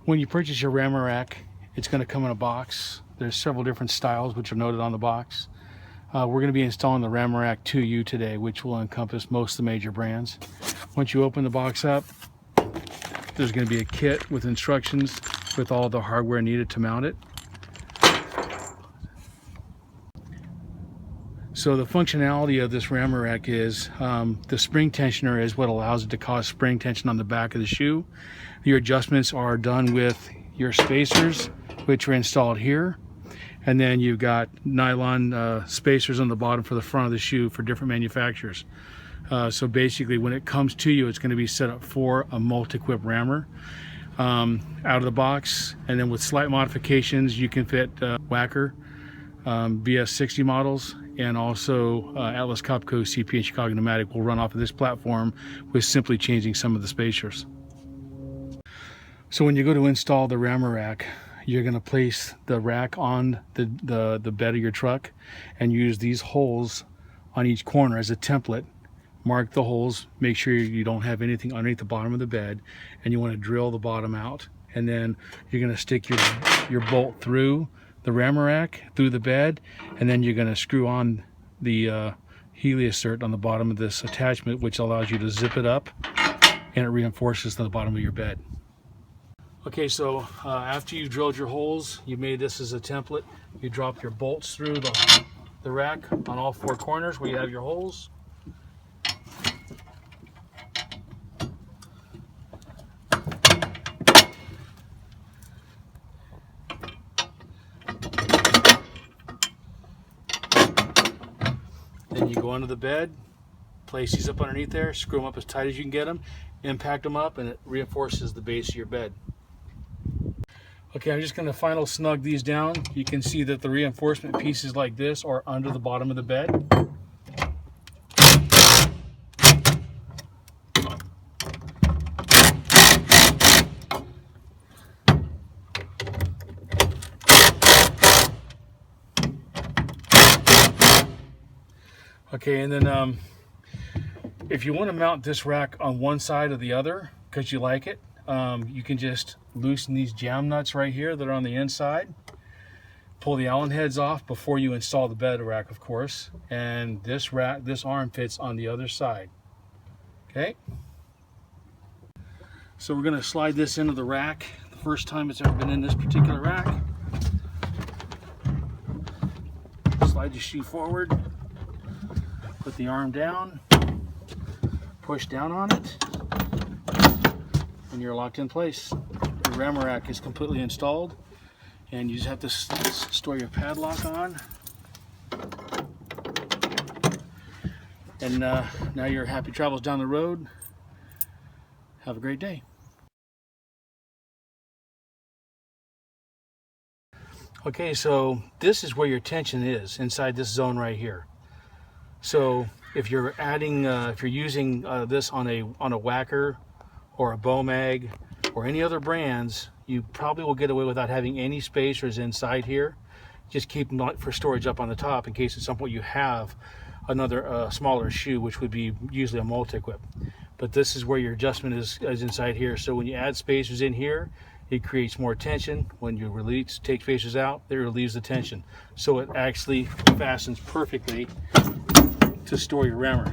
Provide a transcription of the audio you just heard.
When you purchase your RammerRack, it's going to come in a box. There's several different styles which are noted on the box. We're going to be installing the RammerRack 2U today, which will encompass most of the major brands. Once you open the box up, there's going to be a kit with instructions with all the hardware needed to mount it. So the functionality of this RammerRack is the spring tensioner is what allows it to cause spring tension on the back of the shoe. Your adjustments are done with your spacers, which are installed here. And then you've got nylon spacers on the bottom for the front of the shoe for different manufacturers. So basically when it comes to you, it's going to be set up for a multi-quip rammer out of the box. And then with slight modifications, you can fit Wacker BS60 models, and also Atlas Copco CP and Chicago Pneumatic will run off of this platform with simply changing some of the spacers. So when you go to install the RammerRack, you're going to place the rack on the bed of your truck and use these holes on each corner as a template. Mark the holes, make sure you don't have anything underneath the bottom of the bed, and you want to drill the bottom out. And then you're going to stick your bolt through the RammerRack, through the bed, and then you're going to screw on the heliosert on the bottom of this attachment, which allows you to zip it up, and it reinforces the bottom of your bed. Okay, so after you drilled your holes, you made this as a template, you drop your bolts through the rack on all four corners where you have your holes. Then you go under the bed, place these up underneath there, screw them up as tight as you can get them, impact them up, and it reinforces the base of your bed. Okay, I'm just going to final snug these down. You can see that the reinforcement pieces like this are under the bottom of the bed. Okay, and then if you want to mount this rack on one side or the other because you like it, you can just loosen these jam nuts right here that are on the inside. Pull the Allen heads off before you install the bed rack, of course, and this arm fits on the other side. Okay, so we're going to slide this into the rack. The first time it's ever been in this particular rack. Slide your shoe forward. Put the arm down, push down on it, and you're locked in place. Your RammerRack is completely installed, and you just have to store your padlock on. And now your happy travels down the road. Have a great day. Okay, so this is where your tension is, inside this zone right here. So if you're adding, if you're using this on a Wacker or a Bomag or any other brands, you probably will get away without having any spacers inside here. Just keep them for storage up on the top in case at some point you have another smaller shoe, which would be usually a multi-quip. But this is where your adjustment is inside here. So when you add spacers in here, it creates more tension. When you release, take spacers out, it relieves the tension. So it actually fastens perfectly to store your rammer.